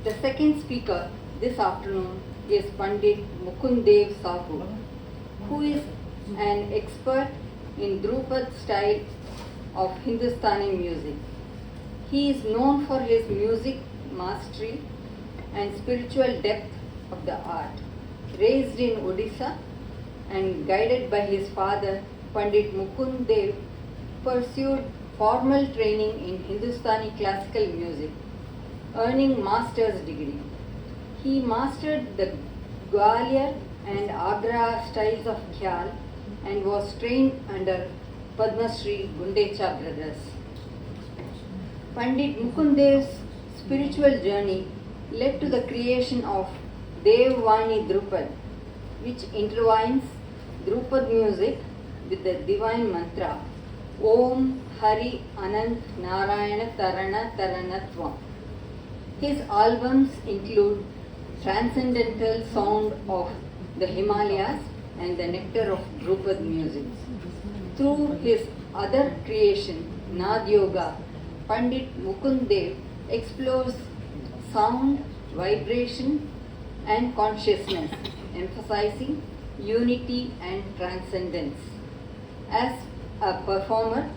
The second speaker this afternoon is Pandit Mukund Sahoo, who is an expert in Drupad style of Hindustani music. He is known for his music mastery and spiritual depth of the art. Raised in Odisha and guided by his father, Pandit Mukund Dev pursued formal training in Hindustani classical music, earning master's degree. He mastered the Gwalior and Agra styles of Khyal and was trained under Padma Shri Gundecha brothers. Pandit Mukund Dev's spiritual journey led to the creation of Devvani Drupad, which intertwines Drupad music with the divine mantra Om Hari Anant Narayana Tarana Taranatvam. His albums include Transcendental Sound of the Himalayas and the Nectar of Drupad music. Through his other creation, Nad Yoga, Pandit Mukund Dev explores sound, vibration and consciousness, emphasizing unity and transcendence. As a performer,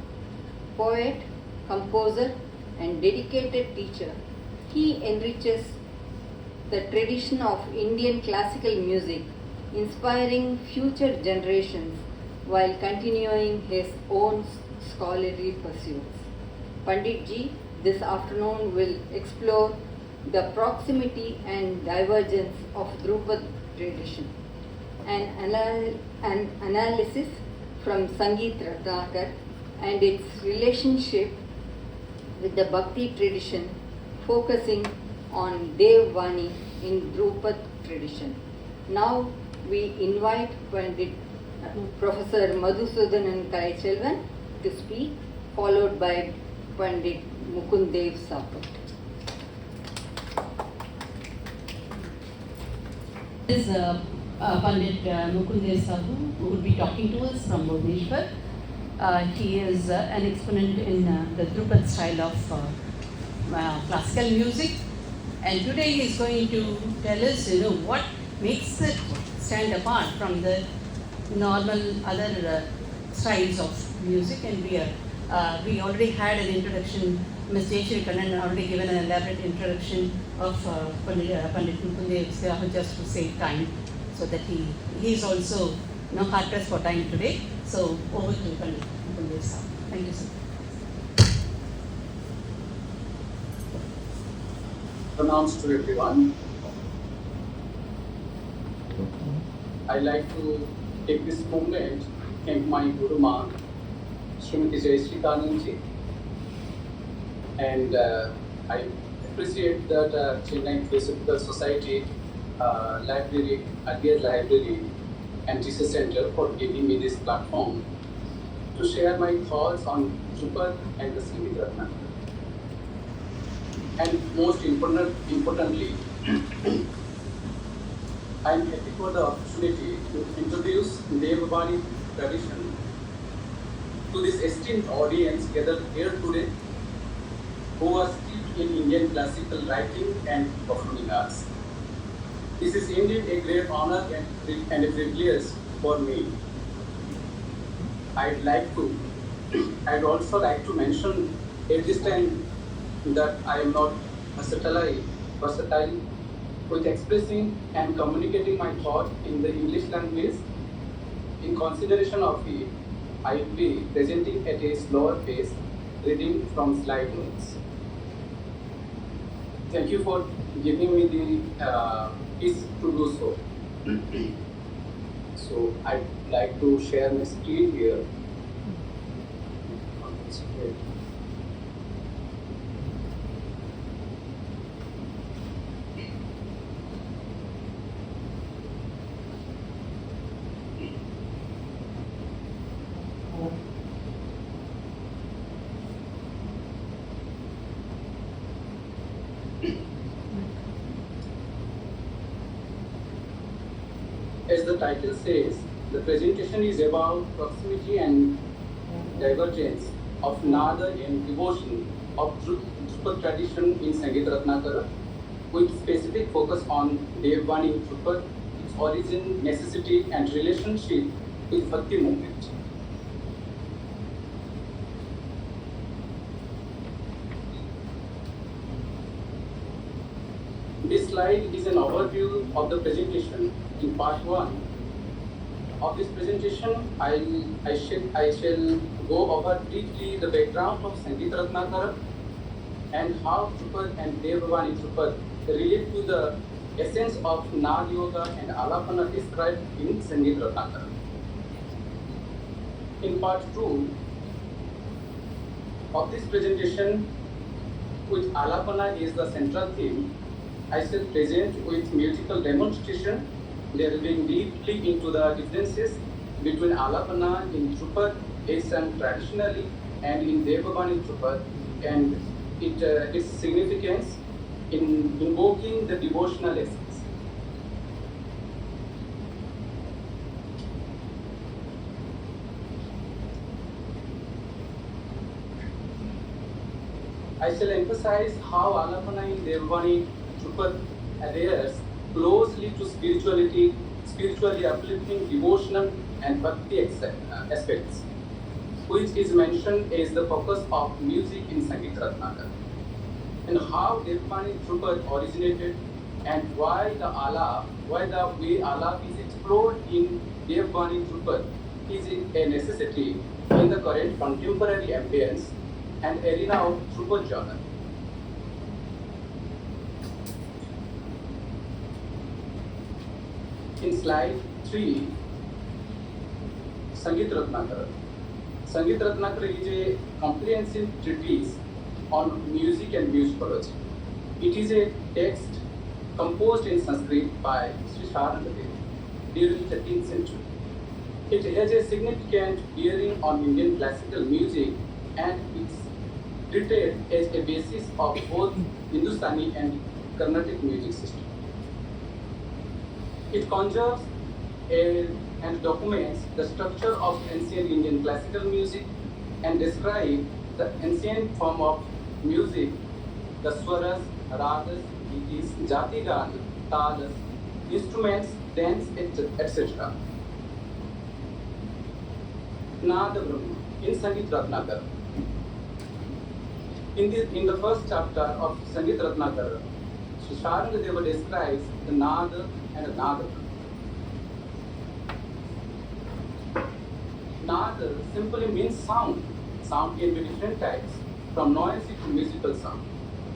poet, composer and dedicated teacher, he enriches the tradition of Indian classical music, inspiring future generations while continuing his own scholarly pursuits. Pandit Ji this afternoon will explore the proximity and divergence of Drupad tradition, an analysis from Sangeet Ratnakar and its relationship with the Bhakti tradition, focusing on Devvani in Drupad tradition. Now we invite Pandit Professor Madhusudanan Kalaiselvan to speak, followed by Pandit Mukund Sahoo. This is Pandit Mukund Sahoo, who will be talking to us from Bhubaneswar. He is an exponent in the Drupad style of classical music, and today he is going to tell us, what makes it stand apart from the normal other styles of music. And we already had an introduction. Ms. Jayashree Kannan already given an elaborate introduction of Pandit Mukund Sahoo, just to save time, so that he is also hard pressed for time today. So over to Pandit Mukund Sahoo. Thank you, sir. Pronouns to everyone. I like to take this moment to thank my Guru Ma, Srimati Jayashree Kannan ji, and I appreciate that Chennai Philosophical Society Library, Adir Library and Research Center for giving me this platform to share my thoughts on Drupad and the Sangeet Ratnakar. And most importantly, I am happy for the opportunity to introduce Devvani tradition to this esteemed audience gathered here today, who are steeped in Indian classical writing and performing arts. This is indeed a great honor and a privilege for me. I'd also like to mention at this time that I am not versatile with expressing and communicating my thought in the English language. In consideration of it, I will be presenting at a slower pace, reading from slide notes. Thank you for giving me the peace to do so. So I'd like to share my screen here. As the title says, the presentation is about proximity and divergence of Nada and devotion of Drupad tradition in Sangeet Ratnakara with specific focus on Dev1 in Drupad, its origin, necessity, and relationship with Bhakti movement. This slide is an overview of the presentation. In part 1 of this presentation, I shall go over briefly the background of Sangeet Ratnakara and how Drupad and Dev1 in Drupad relate to the essence of Nag Yoga and Alapana described in Sangeet Ratnakara. In part 2 of this presentation, with Alapana is the central theme, I shall present with musical demonstration, delving deeply into the differences between Alapana in Drupad is sung traditionally and in Dev1 in Drupad, and its significance in invoking the devotional essence. I shall emphasize how Alapana in Dev1 Drupad adheres closely to spirituality, spiritually uplifting, devotional, and bhakti aspects, which is mentioned as the focus of music in Sangeet Ratnakara, and how Dev1 Drupad originated, and why the way Alap is explored in Dev1 Drupad is a necessity in the current contemporary ambience and arena of Drupad genre. In slide 3, Sangeet Ratnakara. Sangeet Ratnakara is a comprehensive treatise on music and musicology. It is a text composed in Sanskrit by Sri Sharandadev during the 13th century. It has a significant bearing on Indian classical music, and it's treated as a basis of both Hindustani and Carnatic music system. It conjures and documents the structure of ancient Indian classical music and describes the ancient form of music, the swaras, ragas, ritis, jati gan, talas, instruments, dance, etc. Nada Brahma in Sangeet Ratnakara. In the first chapter of Sangeet Ratnakara, Sri Sharangadeva describes the Nada and the Nada. Nada simply means sound. Sound can be different types, from noisy to musical sound.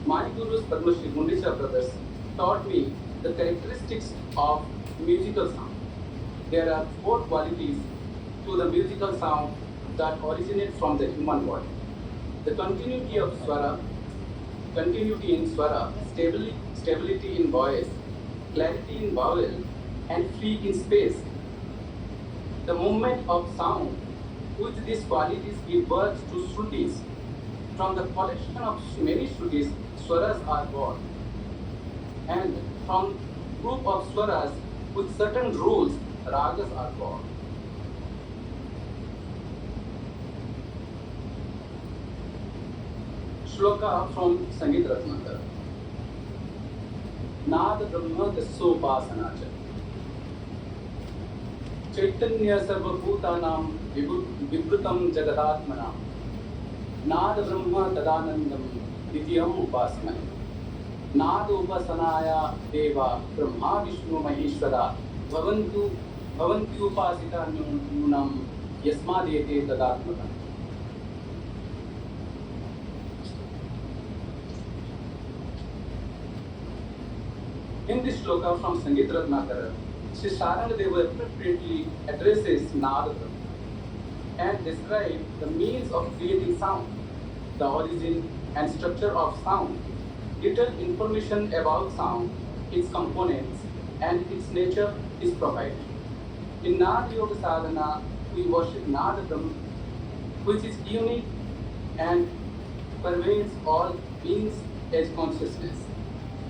My gurus Padma Shri Gundicha brothers taught me the characteristics of musical sound. There are 4 qualities to the musical sound that originate from the human body. The continuity of swara, continuity in swara, stability in voice, clarity in vowel, and free in space. The movement of sound with these qualities give birth to shrutis. From the collection of many shrutis, swaras are born. And from group of swaras with certain rules, ragas are born. Shloka from Sangeet Ratnakara. Nada Brahma Dasopasanacha. Chaitanya Sarvabhutanam Vibrutam Jagadatmanam. Nada Brahma Tadanandam Ditiyam Upasmai. Nada Upasanaya Deva Brahma Vishnu Maheshwara Bhavantu Upasita Nunam Yasmadete Tadatmanam. In this shloka from Sangeet Ratnakara, Sri Sharangadeva appropriately addresses Nada and describes the means of creating sound, the origin and structure of sound, detailed information about sound, its components, and its nature is provided. In Nada Yoga Sadhana, we worship Nada Brahma, which is unique and pervades all beings as consciousness,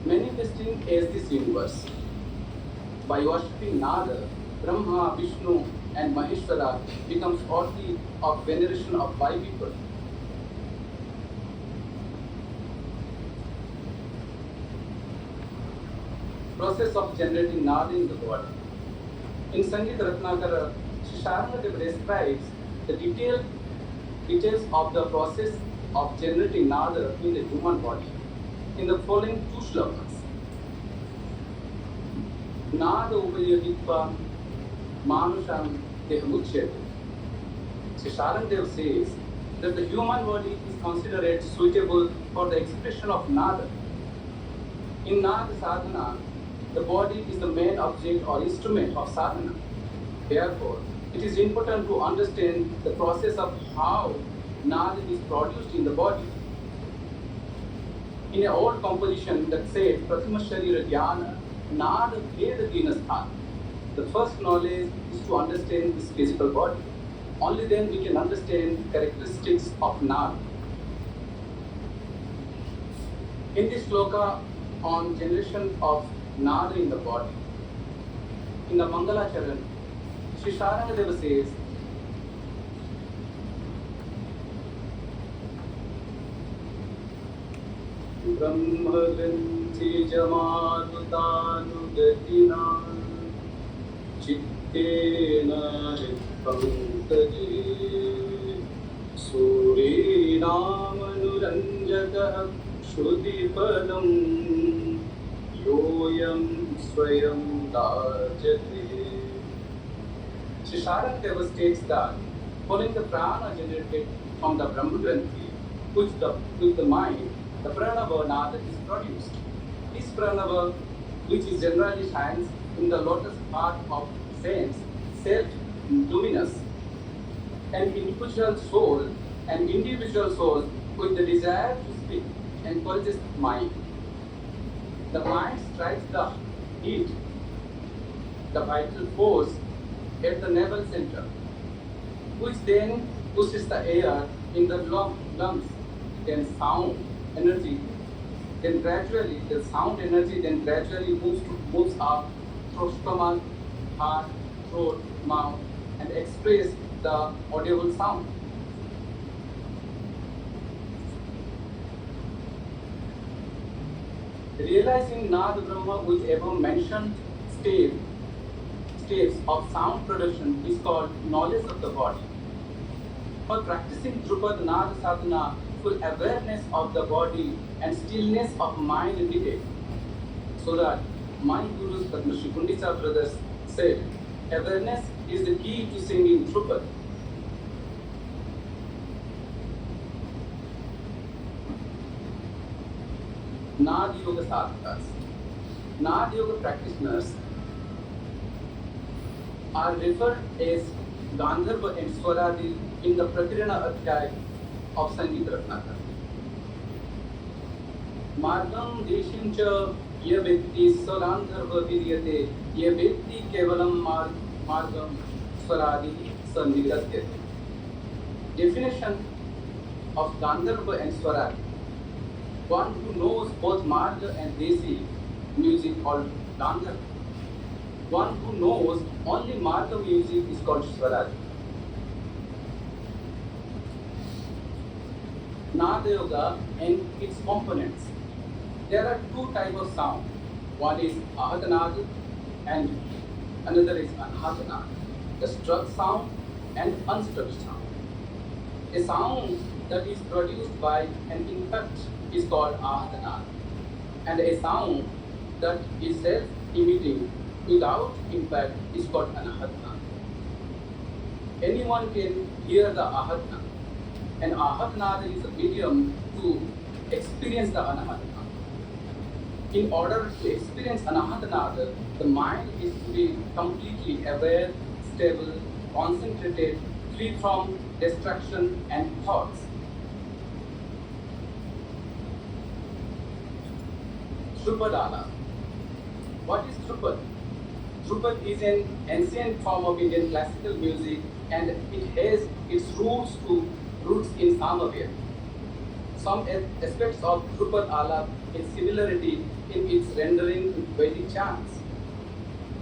manifesting as this universe. By worshipping Nada, Brahma, Vishnu, and Maheshwara becomes worthy of veneration of 5 people. process of generating nada in the body. In Sangeet Ratnakara, Sri Sharangadeva describes the details of the process of generating nada in the human body in the following two shlokas. Nada upayogitva manusham dehamuchyate. Sri Sharangadeva says that the human body is considered suitable for the expression of nada. In nada sadhana, the body is the main object or instrument of sadhana. Therefore, it is important to understand the process of how nada is produced in the body. In an old composition that said, Prathama Sharira Jnana, Nada Veda Dinasthan. The first knowledge is to understand this physical body. Only then we can understand the characteristics of Nada. In this shloka on generation of Nada in the body, in the Mangalacharan, Sri Sharangadeva says, Brahmaganti Jamadudanugatina Chittena Pantaje Surinamanuranja Shrudipadam Yoyam Swayam Dajate. Sri Sharangadeva states that following the prana generated from the Brahmagranthi, with the mind, the pranava nada is produced. This pranava, which is generally shines in the lotus part of sense, self-luminous, an individual soul with the desire to speak encourages mind. The mind strikes the heat, the vital force at the navel center, which then pushes the air in the lungs, then sound energy, then gradually moves up through stomach, heart, throat, mouth, and express the audible sound. Realizing Nada Brahma with above mentioned steps of sound production is called knowledge of the body. For practicing Drupad Nada Sadhana, full awareness of the body and stillness of mind needed. So that my gurus, Padma Shri Kundisa brothers, said, awareness is the key to singing Drupad. Nada Yoga Sadhakas. Nada Yoga practitioners are referred as Gandharva and Swaradi in the Prakirana Adhyay of Sangeet Ratnakara. Margam Deshim cha ye vyakti Swarandharva vidyate ye vyakti kevalam margam Swaradi sannigatyate. Definition of Gandharva and Swaradi. One who knows both Marga and Desi music called Gandharva. One who knows only Marga music is called Swaradi. Nada Yoga and its components. There are two types of sound. One is Ahatanada and another is Anahatanada. The struck sound and unstruck sound. A sound that is produced by an impact is called Ahatanada, and a sound that is self-emitting without impact is called Anahatanada. Anyone can hear the Ahatanada, and Ahatanada is a medium to experience the Anahatanada. In order to experience Anahatanada, the mind is to be completely aware, stable, concentrated, free from distraction and thoughts. Drupad. What is Drupad? Drupad is an ancient form of Indian classical music, and it has its roots in Samaveda. Some aspects of Drupad Alap is similarity in its rendering with Vedic chants.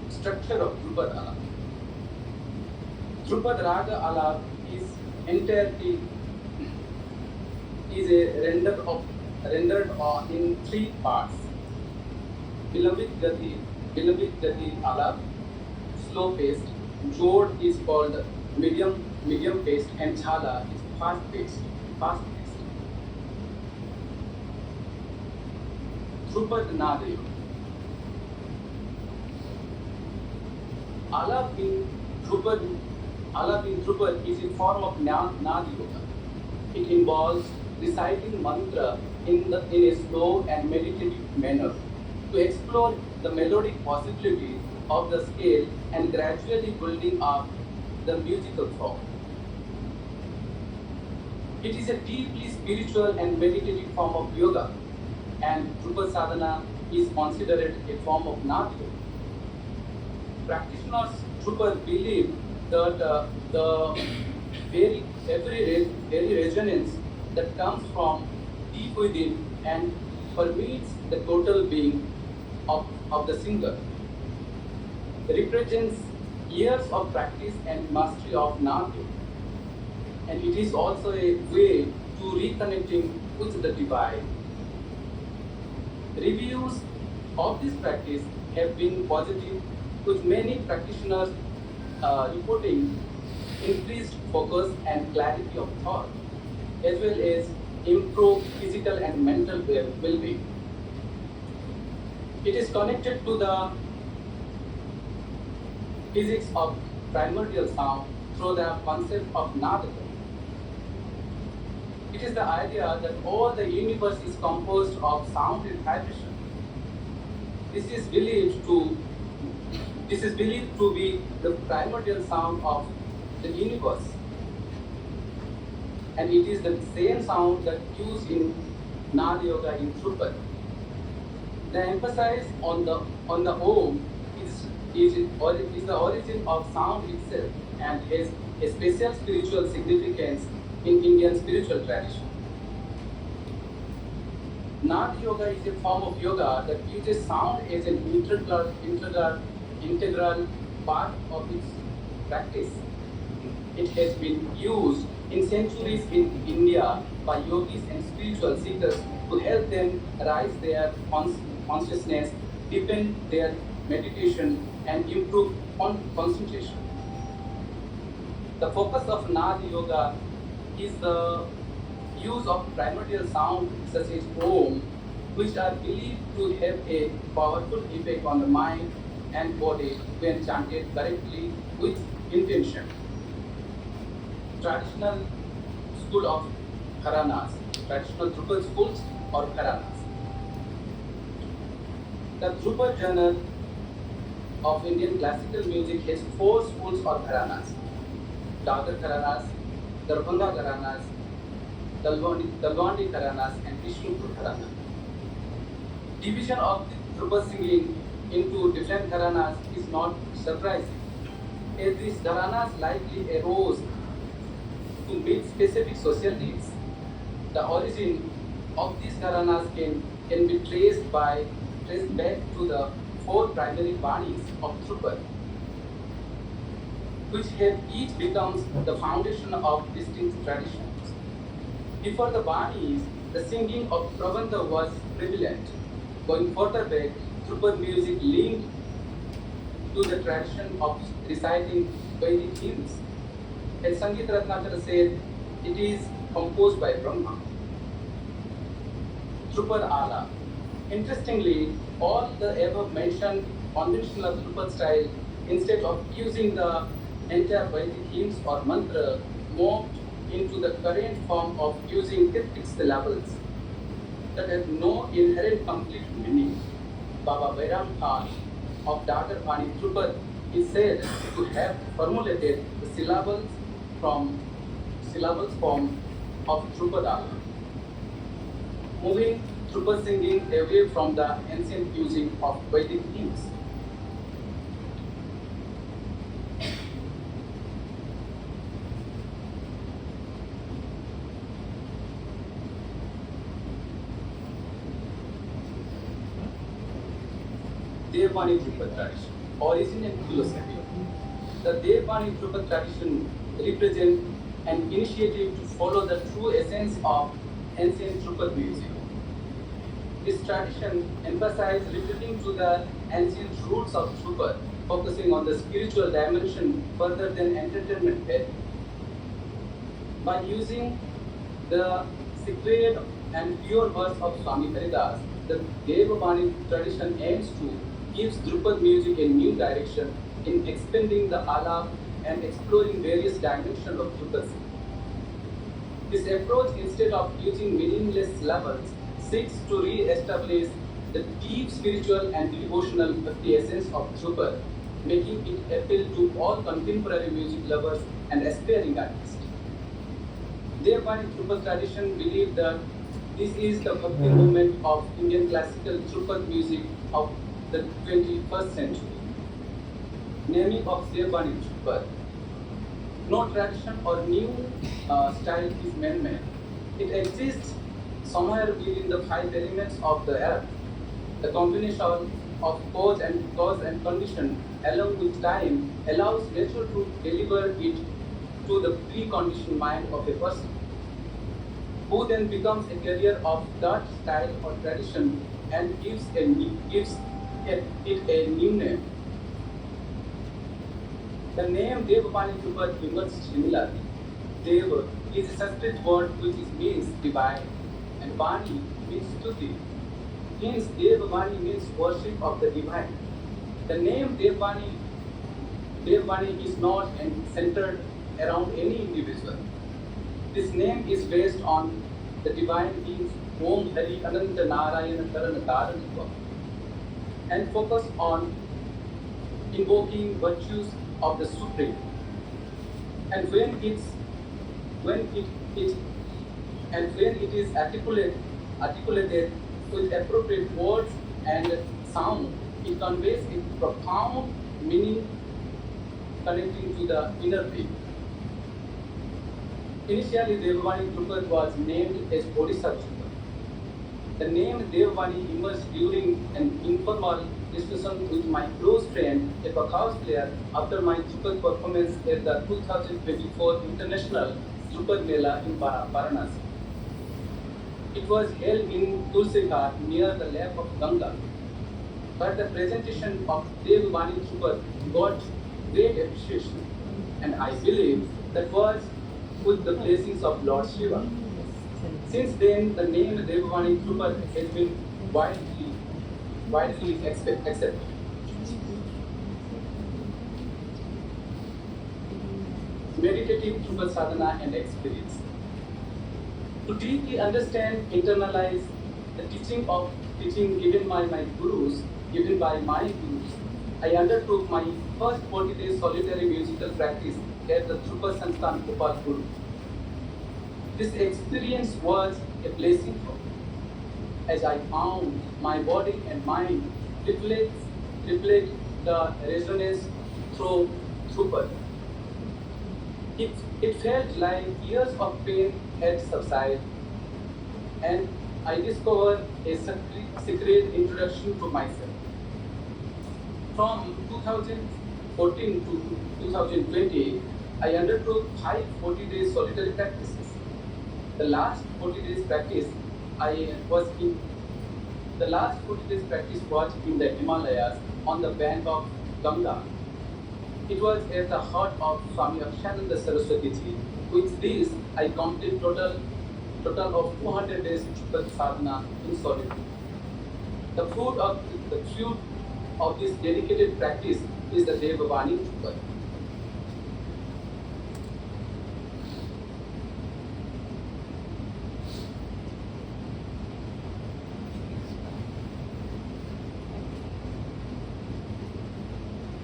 Structure of Drupad Alap. Drupad Raga Alap is entirety rendered in three parts. Vilambit Gati Alap, slow paced. Jod is called medium paced, and Jhala is fast paced. Drupad Nadayo. Alap in Drupad is a form of Nadi Yoga. It involves reciting mantra in a slow and meditative manner to explore the melodic possibilities of the scale and gradually building up the musical form. It is a deeply spiritual and meditative form of yoga, and Drupad sadhana is considered a form of Nadi Yoga. Practitioners Drupad believe that the very resonance that comes from deep within and permeates the total being of the singer represents years of practice and mastery of Nadi, and it is also a way to reconnecting with the divine. Reviews of this practice have been positive, with many practitioners reporting increased focus and clarity of thought, as well as improved physical and mental well-being. It is connected to the physics of primordial sound through the concept of Nada. It is the idea that all the universe is composed of sound and vibration. This is believed to be the primordial sound of the universe, and it is the same sound that used in Nada Yoga in Drupad. The emphasis on the Om is the origin of sound itself and has a special spiritual significance in Indian spiritual tradition. Nada Yoga is a form of yoga that uses sound as an integral part of its practice. It has been used in centuries in India by yogis and spiritual seekers to help them raise their consciousness, deepen their meditation, and improve concentration. The focus of Nada Yoga is the use of primordial sound such as Om, which are believed to have a powerful effect on the mind and body when chanted correctly with intention. Traditional school of Gharanas, traditional Drupad schools or Gharanas. The Drupad genre of Indian classical music has 4 schools or Gharanas: Dagar Gharanas, Darbhanga Gharanas, Dalwandi Gharanas, and Vishnupur Gharana. Division of the Drupad singing into different Gharanas is not surprising, as these Gharanas likely arose to meet specific social needs. The origin of these Gharanas can be traced back to the 4 primary banis of Drupad, which have each become the foundation of distinct traditions. Before the banis, the singing of Prabandha was prevalent. Going further back, Drupad music linked to the tradition of reciting Vedic hymns. As Sangeet Ratnakar said, it is composed by Brahma. Drupad Ala. Interestingly, all the above mentioned conventional Drupad style, instead of using the entire Vedic hymns or mantra, moved into the current form of using cryptic syllables that have no inherent complete meaning. Baba Bairam Khan of Dagar Bani Drupad is said to have formulated the syllables form of Drupad Ala, moving Drupad singing away from the ancient using of Vedic hymns. Devbani Drupad tradition, origin and philosophy. The Devbani Drupad tradition represents an initiative to follow the true essence of ancient Drupad music. This tradition emphasizes returning to the ancient roots of Drupad, focusing on the spiritual dimension further than entertainment value. By using the sacred and pure words of Swami Haridas, the Devabani tradition aims to give Drupad music a new direction in expanding the alap and exploring various dimensions of Drupad. This approach, instead of using meaningless syllables, seeks to re-establish the deep spiritual and devotional of the essence of Drupad, making it appeal to all contemporary music lovers and aspiring artists. Thereby, Drupad tradition believed that this is the bhakti movement of Indian classical Drupad music of the 21st century. Naming of Devbani Drupad. No tradition or new style is man-made. It exists somewhere within the five elements of the earth. The combination of cause and condition along with time allows nature to deliver it to the preconditioned mind of a person, who then becomes a carrier of that style or tradition and gives it a new name. The name Devabani Drupad emerged similarly. Deva is a Sanskrit word which means divine, and Bani means Stuti. Hence, Devabani means worship of the divine. The name Devbani is not centered around any individual. This name is based on the divine beings Om Hari Ananta Narayana Karana Karanatva and focus on invoking virtues of the Supreme. And when it is articulated with appropriate words and sound, it conveys a profound meaning connecting to the inner being. Initially, Devabani Drupad was named as Odisha Drupad. The name Devabani emerged during an informal discussion with my close friend, a percussion player, after my Drupad performance at the 2024 International Drupad Mela in Varanasi. It was held in Tulsi Ghat near the lake of Ganga. But the presentation of Devabani Drupad got great appreciation, and I believe that was with the blessings of Lord Shiva. Since then, the name Devabani Drupad has been widely accepted. Meditative Drupad sadhana and experience. To deeply understand, internalize the teaching given by my gurus, I undertook my first 40 days solitary musical practice at the Drupad Sansthan Gopal Guru. This experience was a blessing for me, as I found my body and mind reflect the resonance through Drupad. It felt like years of pain had subsided, and I discovered a secret introduction to myself. From 2014 to 2020, I undertook 5 40 days solitary practices. The last 40 days practice was in the Himalayas on the bank of Ganga. It was at the heart of Swami Akshananda Saraswati Ji. With this, I completed total of 200 days Drupad sadhana in solitude. The fruit of this dedicated practice is the Devabani Drupad.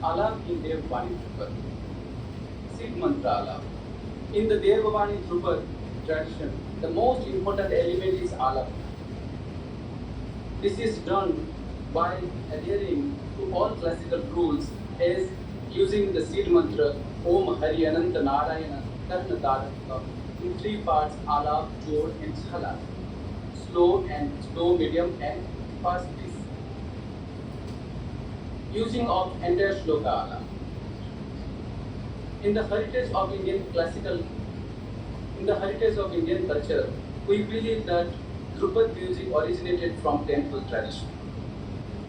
Alap in Devabani Drupad. Seed mantra alap. In the Devabani Drupad tradition, the most important element is alap. This is done by adhering to all classical rules as using the seed mantra Om Hari Ananta Narayana Karna Karanatva in 3 parts: alap, jod and chhala. Slow, medium and fast pace. Using of entire shloka alap. In the heritage of Indian culture, we believe that Drupad music originated from temple tradition.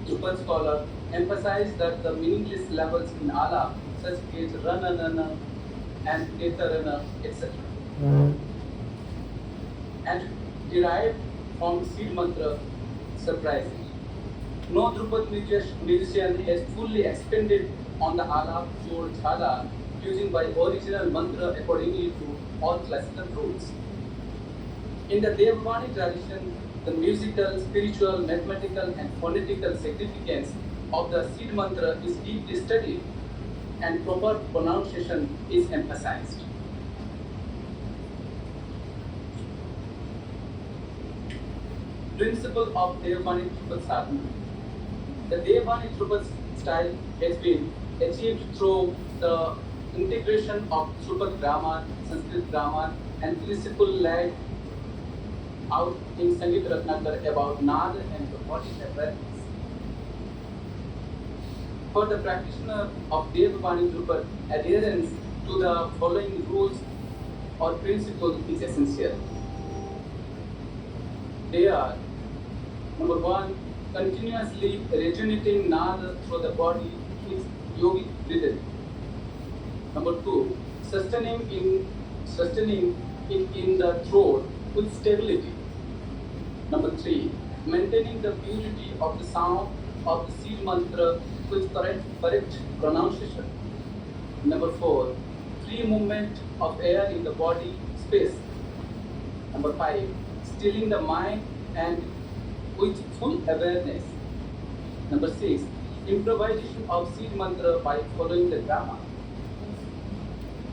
Drupad scholar emphasized that the meaningless levels in Alap, such as Rananana and Ketarana, etc., and derived from seed mantra surprising. No Drupad musician has fully expanded on the Alap Jod Jhala using by original mantra accordingly to all classical rules. In the Devvani tradition, the musical, spiritual, mathematical, and phonetical significance of the seed mantra is deeply studied and proper pronunciation is emphasized. Principle of Devvani Drupad sadhana. The Devvani Drupad style has been achieved through the integration of Drupad grammar, Sanskrit grammar, and principle laid out in Sangeet Ratnakar about Nada and the body awareness. For the practitioner of Devvani Drupad, adherence to the following rules or principles is essential. They are: number one, continuously rejuvenating Nada through the body with yogic breathing. Number two, sustaining it in the throat with stability. Number three, maintaining the purity of the sound of the seed mantra with correct pronunciation. Number four, free movement of air in the body space. Number five, stilling the mind and with full awareness. Number six, improvisation of seed mantra by following the grammar.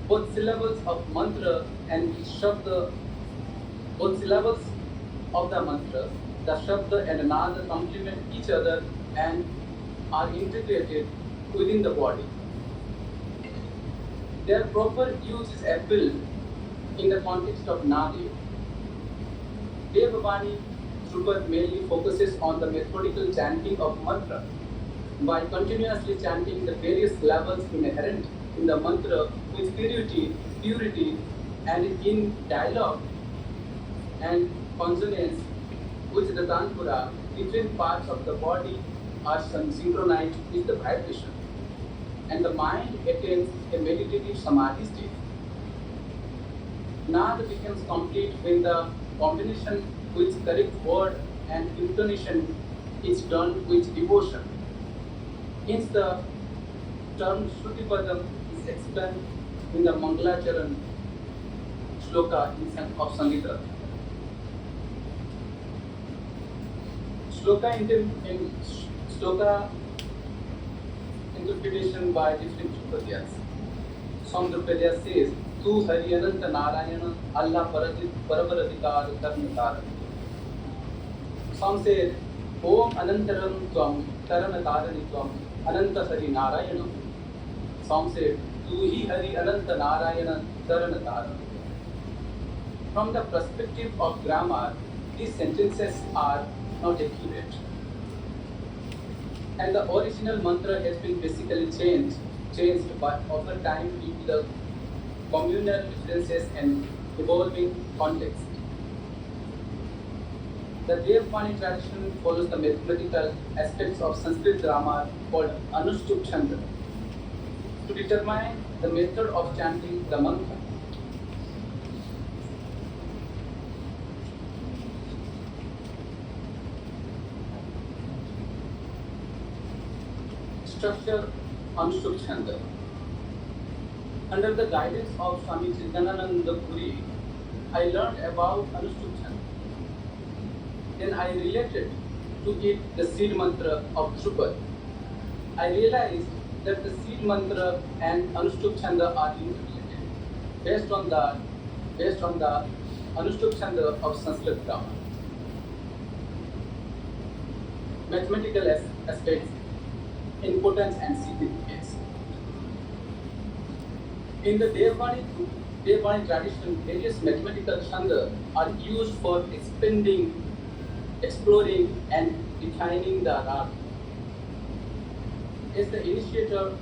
Both syllables of mantra and shabda, both syllables of the mantra, the shabda and nada complement each other and are integrated within the body. Their proper use is appealed in the context of Nadi. Devvani Drupad mainly focuses on the methodical chanting of mantra by continuously chanting the various levels inherent in the mantra with purity and in dialogue and consonance with the tanpura. Different parts of the body are synchronized with the vibration and the mind attains a meditative samadhi state. Nada becomes complete when the combination with correct word and intonation is done with devotion. Hence the term Shruti-padam is explained in the Mangalacharan shloka of Sangeet. Shloka interpretation by different Drupadyas. Some Drupadya says, Tu Hari Ananta Narayana Allah Paravaradikar Karnakar. Some say, Om Anantaram Tvam Karanatharani Tvam Ananta Hari Narayana. Some say, Tu Hi Hari Ananta Narayana Karanatara. From the perspective of grammar, these sentences are not accurate. And the original mantra has been basically changed but over time due to the communal differences and evolving context. The Devvani tradition follows the mathematical aspects of Sanskrit grammar called Anushtup Chandra to determine the method of chanting the mantra. Structure Anushtup Chandra. Under the guidance of Swami Chidanananda Puri, I learned about Anushtup Chandra. Then I related to it the seed mantra of Drupad. I realized that the seed mantra and Anushtup Chanda are interrelated based on the Anushtup Chanda of Sanskrit grammar. Mathematical aspects, importance and significance. In the Devvani tradition, various mathematical chanda are used for exploring and defining the raga. As the initiator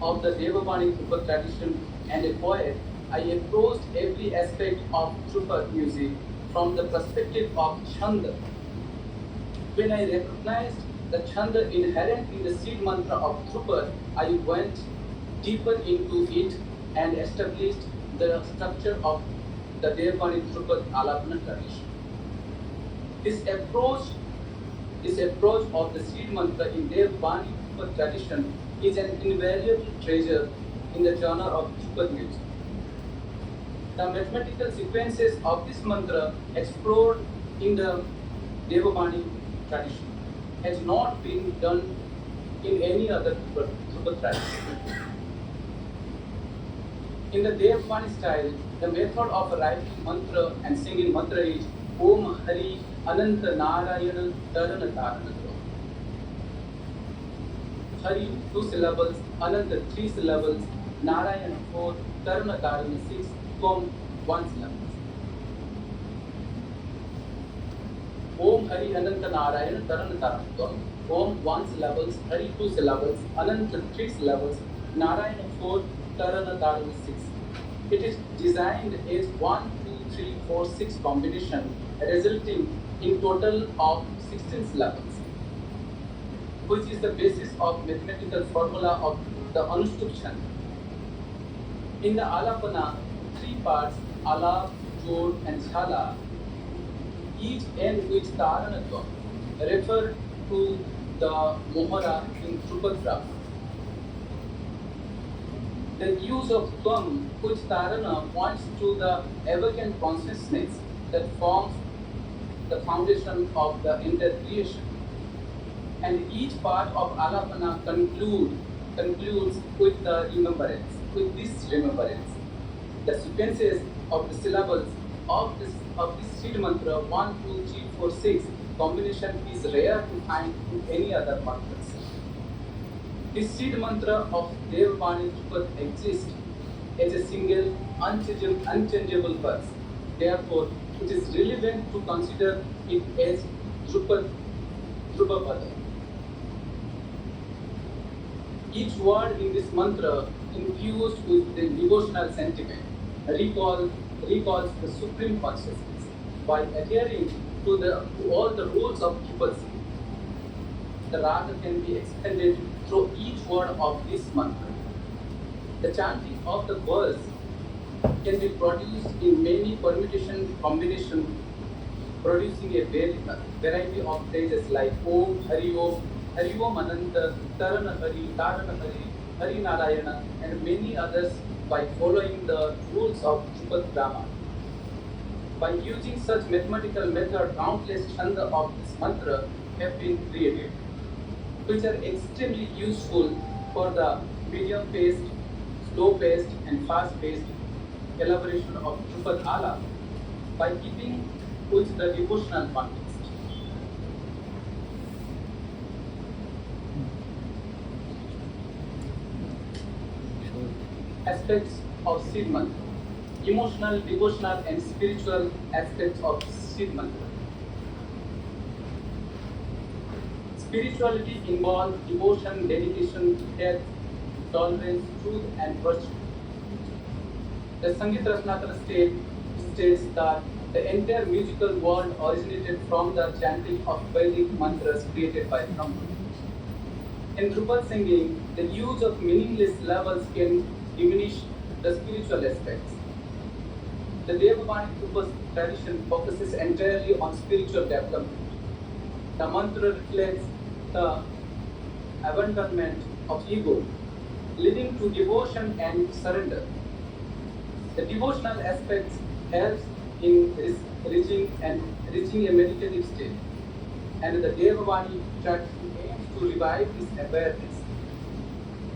of the Devvani Drupad tradition and a poet, I approached every aspect of Drupad music from the perspective of Chanda. When I recognized the Chanda inherent in the seed mantra of Drupad, I went deeper into it and established the structure of the Devbani Drupad Alapana tradition. This approach of the seed mantra in Devbani Drupad tradition is an invaluable treasure in the genre of Drupad music. The mathematical sequences of this mantra explored in the Devbani tradition has not been done in any other Drupad tradition. In the Devbani style, the method of writing mantra and singing mantra is Om Hari Ananta Narayana Tarana Tarana. Hari 2 syllables, Ananta 3 syllables, Narayana 4, Tarana Tarana 6, Om 1 syllable. Om Hari Ananta Narayana Tarana Tarana. Om 1 syllables, Hari 2 syllables, Ananta 3 syllables, Narayana 4, Tarana Tarana 6. It is designed as 1, 2, 3, 4, 6 combination, resulting in total of 16 syllables, which is the basis of mathematical formula of the Anushtup Chand. In the Alapana, 3 parts, Alap, Jod and Jhala, each end with Taranatva, refer to the Mohara in Drupad graph. The use of Tvam, which Tarana points to the awakened consciousness that forms the foundation of the entire creation. And each part of Alapana concludes with the remembrance, with this remembrance. The sequences of the syllables of this seed mantra 1, 2, 3, 4, 6 combination is rare to find in any other mantras. This seed mantra of Devbani Drupad exists as a single unchangeable verse. Therefore, it is relevant to consider it as Drupapada. Each word in this mantra, infused with the devotional sentiment, recalls the supreme consciousness by adhering to all the rules of Drupad. The raga can be expanded through each word of this mantra. The chanting of the verse can be produced in many combinations, producing a variety of phrases like Om, Hari Om, Hari Om Ananta, Tarana Hari, Tarana Hari, Hari Narayana, and many others by following the rules of Drupad grammar. By using such mathematical method, countless chanda of this mantra have been created, which are extremely useful for the medium-paced, slow-paced, and fast-paced elaboration of Drupad Ala by keeping with the devotional context. Aspects of seed mantra: emotional, devotional, and spiritual aspects of seed mantra. Spirituality involves devotion, dedication, faith, tolerance, truth, and virtue. The Sangeet Ratnakara states that the entire musical world originated from the chanting of Vedic mantras created by Brahma. In Drupad singing, the use of meaningless levels can diminish the spiritual aspects. The Devbani Drupad tradition focuses entirely on spiritual development. The mantra reflects the abandonment of ego, leading to devotion and surrender. The devotional aspects helps in reaching a meditative state, and the Devbani tradition aims to revive this awareness.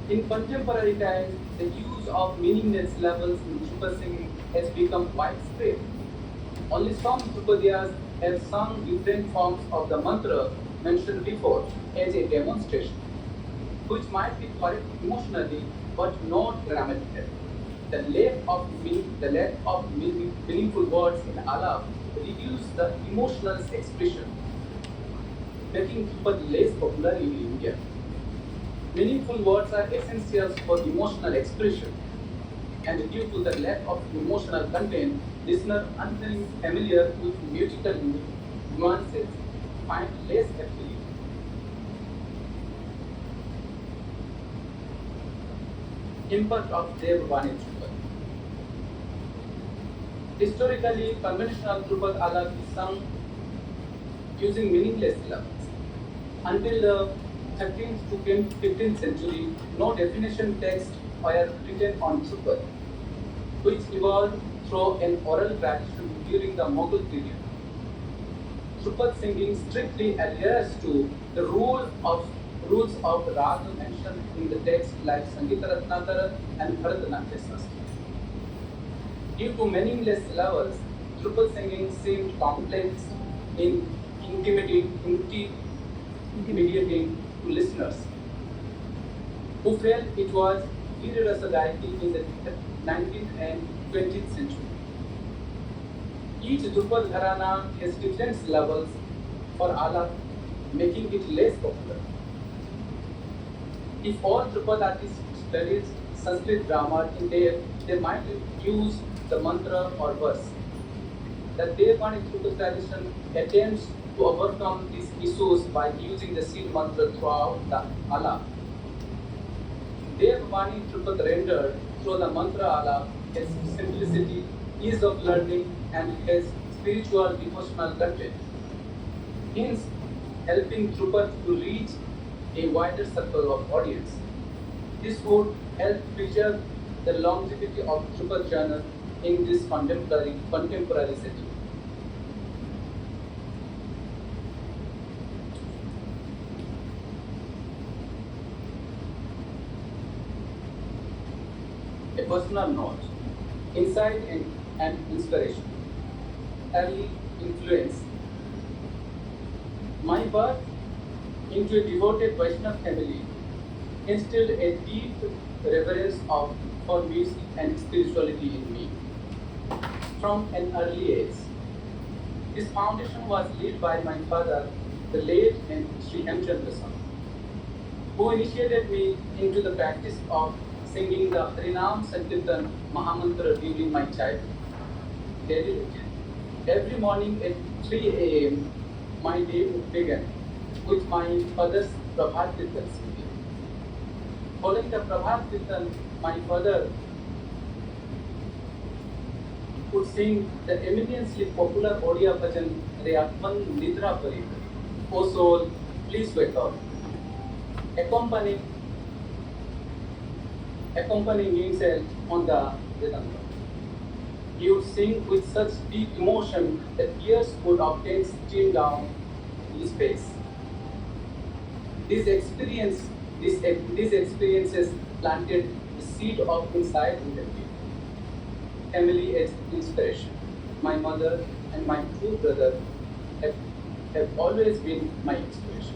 In contemporary times, the use of meaningless levels in Drupad singing has become widespread. Only some Drupadyas have sung different forms of the mantra mentioned before as a demonstration, which might be correct emotionally but not grammatically. The lack of meaningful words in Alap reduce the emotional expression, making Drupad less popular in India. Meaningful words are essential for emotional expression, and due to the lack of emotional content, listener unfamiliar with musical nuances find less appealing. Impact of Dev1 Drupad. Historically, conventional Drupad ALRC is sung using meaningless syllables. Until the 13th to 15th century, no definition texts were written on Drupad, which evolved through an oral tradition during the Mughal period. Drupad singing strictly adheres to the rules of raga mentioned in the text like Sangita Ratnakara and Bharatanatyam Sastri. Due to meaningless syllables, Drupad singing seemed complex in intimidating to listeners, who felt it was Virarasa Gayaki in the 19th and 20th century. Each Drupad gharana has different syllables for ALRC, making it less popular. If all Drupad artists studied Sanskrit grammar in depth, they might use the mantra or verse. The D1.6 Drupad tradition attempts to overcome these issues by using the seed mantra throughout the ALRC. D1.6 Drupad rendered through the mantra ALRC has simplicity, ease of learning, and has spiritual devotional content, hence helping Drupad to reach a wider circle of audience. This would help preserve the longevity of Drupad genre in this contemporary setting. A personal note, insight and inspiration. Early influence. My birth into a devoted Vaishnava family instilled a deep reverence for music and spirituality in me from an early age. This foundation was laid by my father, the late Sri Hemchandra, who initiated me into the practice of singing the Harinam Sankirtan Mahamantra during my childhood. Daily routine. Every morning at 3 a.m., my day would begin with my father's Prabhat Kirtan singing. Following the Prabhat Kirtan, my father would sing the eminently popular Odia bhajan Re Atman Nidra Pari, O soul, please wake up, accompanying himself on the Vedanta. He would sing with such deep emotion that tears would often stream down his face. These experiences planted the seed of insight in them. Family as inspiration. My mother and my two brothers have always been my inspiration.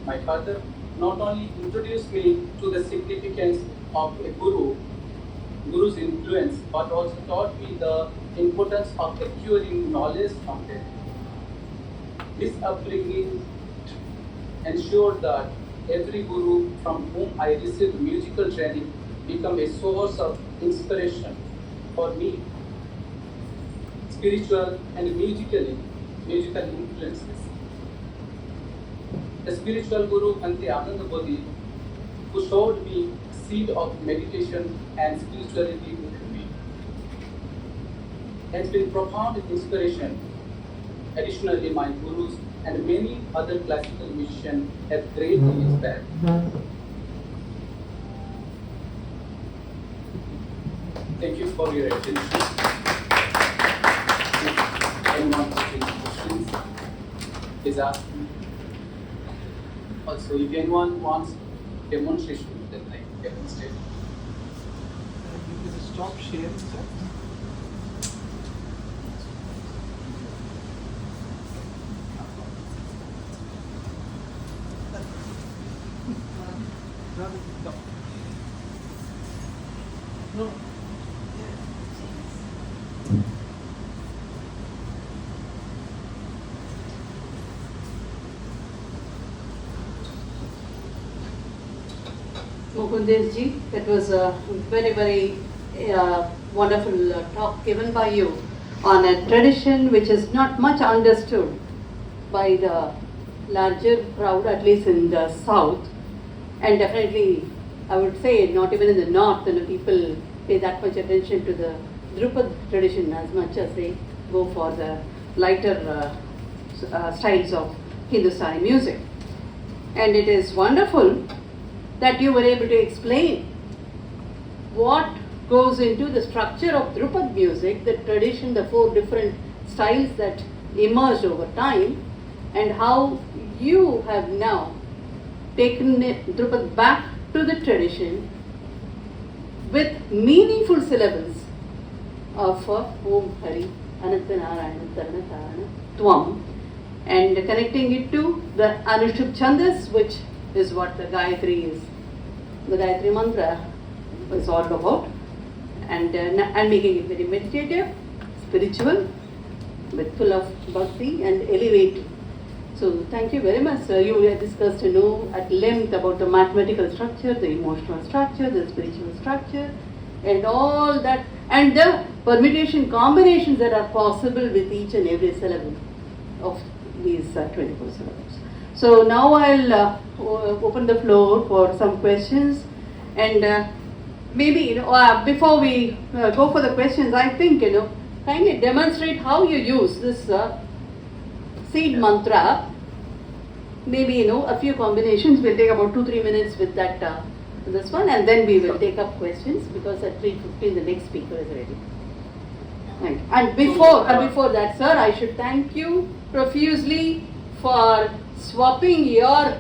My father not only introduced me to the significance of a guru's influence, but also taught me the importance of acquiring knowledge from them. This upbringing ensured that every guru from whom I received musical training became a source of inspiration for me, spiritual and musical influences. The spiritual guru Bhante Ananda Bodhi, who showed me seed of meditation and spirituality within me, has been profound inspiration. Additionally, my gurus and many other classical musicians have greatly inspired. Thank you for your attention. If anyone has any questions, please ask me. Also, if anyone wants demonstration, then I demonstrate. You can stop sharing, sir. No. Mukund ji, that was a very, very wonderful talk given by you on a tradition which is not much understood by the larger crowd, at least in the south, and definitely I would say not even in the north, people pay that much attention to the Drupad tradition as much as they go for the lighter styles of Hindustani music. And it is wonderful that you were able to explain what goes into the structure of Drupad music, the tradition, the 4 different styles that emerged over time, and how you have now taken Drupad back to the tradition with meaningful syllables of Om Hari Anantanarayana Tarana Tarana Tvam, and connecting it to the Anushtup Chandas, which is what the Gayatri is, the Gayatri mantra is all about, and making it very meditative, spiritual, with full of bhakti and elevating. So thank you very much, sir. You have discussed at length about the mathematical structure, the emotional structure, the spiritual structure, and all that, and the permutation combinations that are possible with each and every syllable of these 24 syllables. So now I'll open the floor for some questions, and maybe before we go for the questions, I think kindly demonstrate how you use this seed mantra. Maybe a few combinations. We'll take about 2-3 minutes with that this one, and then we will take up questions, because at 3:15 the next speaker is ready. Thank you. And before that, sir, I should thank you profusely for swapping your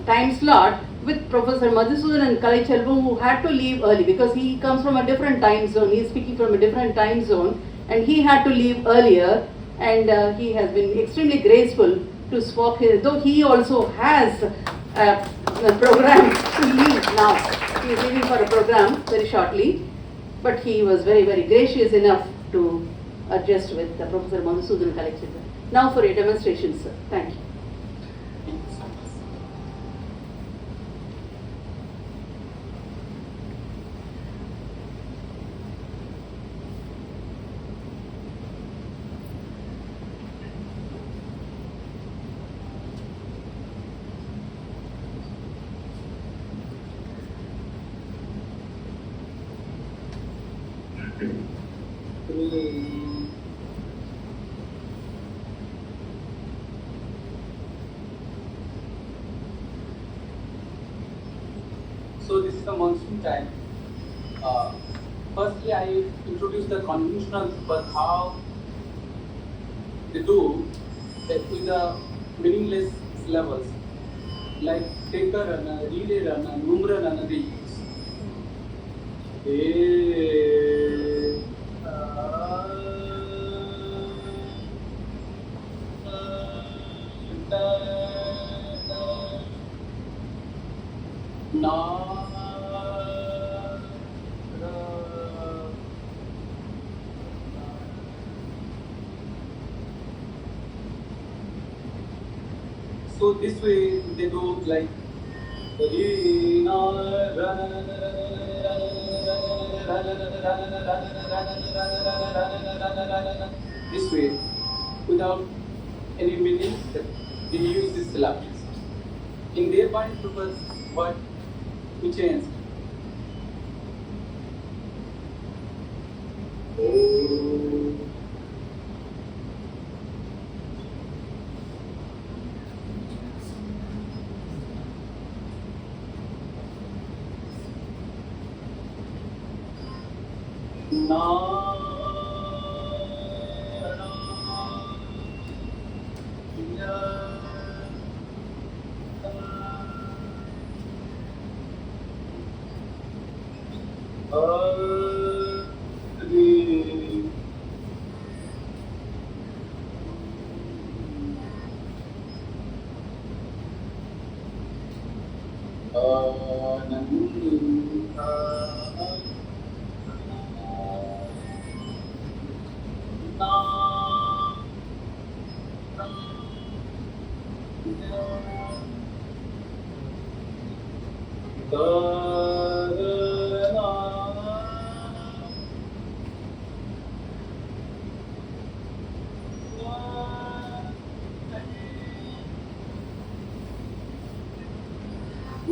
time slot with Professor Madhusudan and Kalaiselvam, who had to leave early because he comes from a different time zone. He is speaking from a different time zone, and he had to leave earlier, and he has been extremely graceful to swap his, though he also has a program to leave now. He is leaving for a program very shortly, but he was very, very gracious enough to adjust with Professor Madhusudan Kalaiselvam. Now for a demonstration, sir. Thank you. So this is the monsoon time. Firstly, I introduce the conventional, but how they do it with the meaningless levels, like taker rana, relay rana, numra rana they use. So this way they do like this way without any meaning. They use these syllables. In their body purpose, what we change.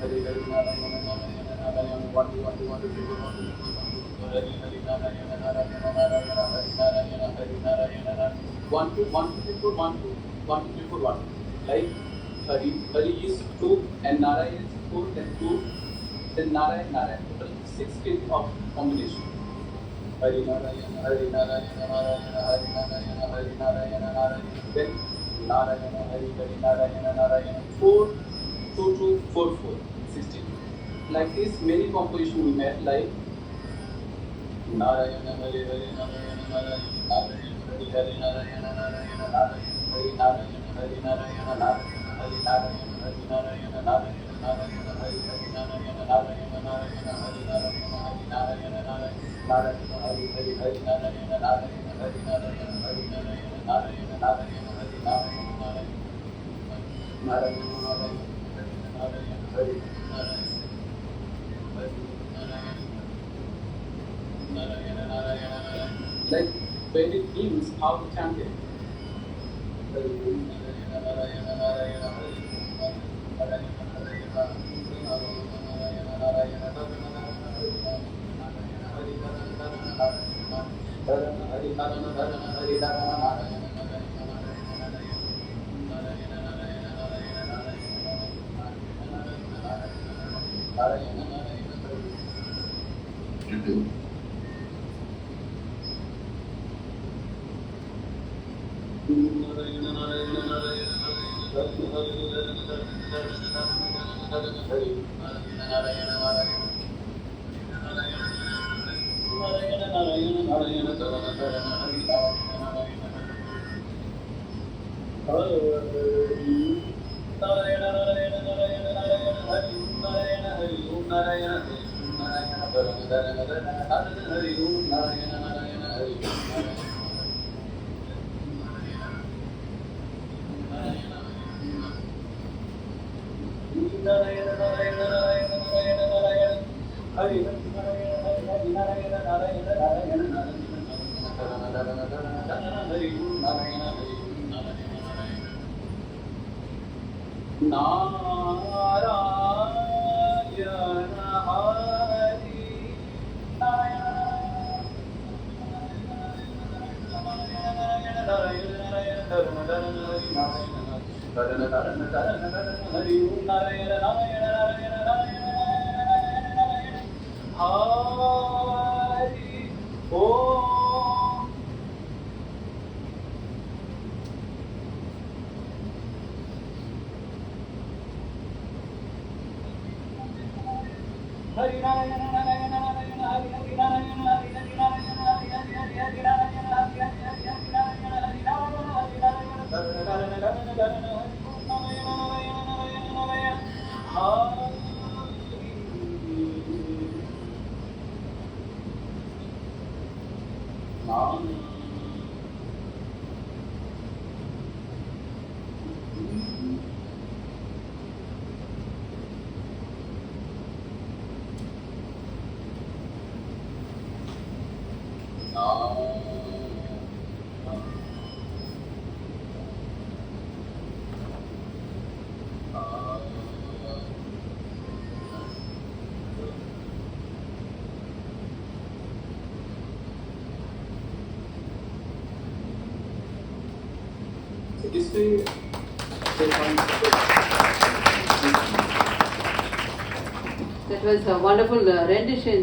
Hari Hari Narayana Narayana Narayana 1 2 1 2 1 2 3 4 1 2 Hari Hari Narayana Narayana Narayana Hari Narayana Hari Narayana 1 2 1 2 3 4 1 2 1 2 3 4 1 like Hari is 2 and Narayana is 4 then 2 then Narayana Narayana total 6 kinds of combination. Hari Narayana Hari Narayana Narayana Hari Narayana Hari Narayana Narayana then Narayana Hari Hari Narayana Narayana 4 2 2 4 4 16. Like this many composition we made like Narayana Hari Hari Narayana Narayana Narayana Hari Hari Narayana Narayana Narayana Hari Narayana Hari Narayana Narayana Hari Narayana Hari Narayana Narayana Narayana Hari Hari Narayana Narayana Narayana Hari Narayana Hari Narayana Narayana Narayana Hari Hari Hari Narayana Narayana Hari Narayana Hari Narayana Narayana Narayana Hari Narayana Narayana Narayana Narayana Hari Narayana Narayana like Vedic hymns how to chant it. This way, That was a wonderful rendition.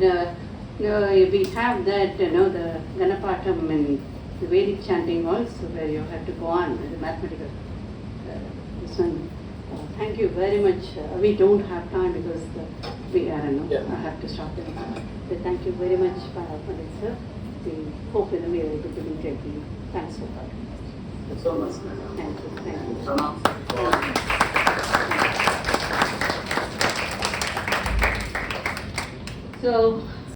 We have that, the Ganapatam and the Vedic chanting also, where you have to go on with the mathematical. This one. Thank you very much. We don't have time because I have to stop it. But thank you very much, Pandit sir. We hope that we are able to meet again. Thanks for that. so much. Thank you. Thank you. Pranam. So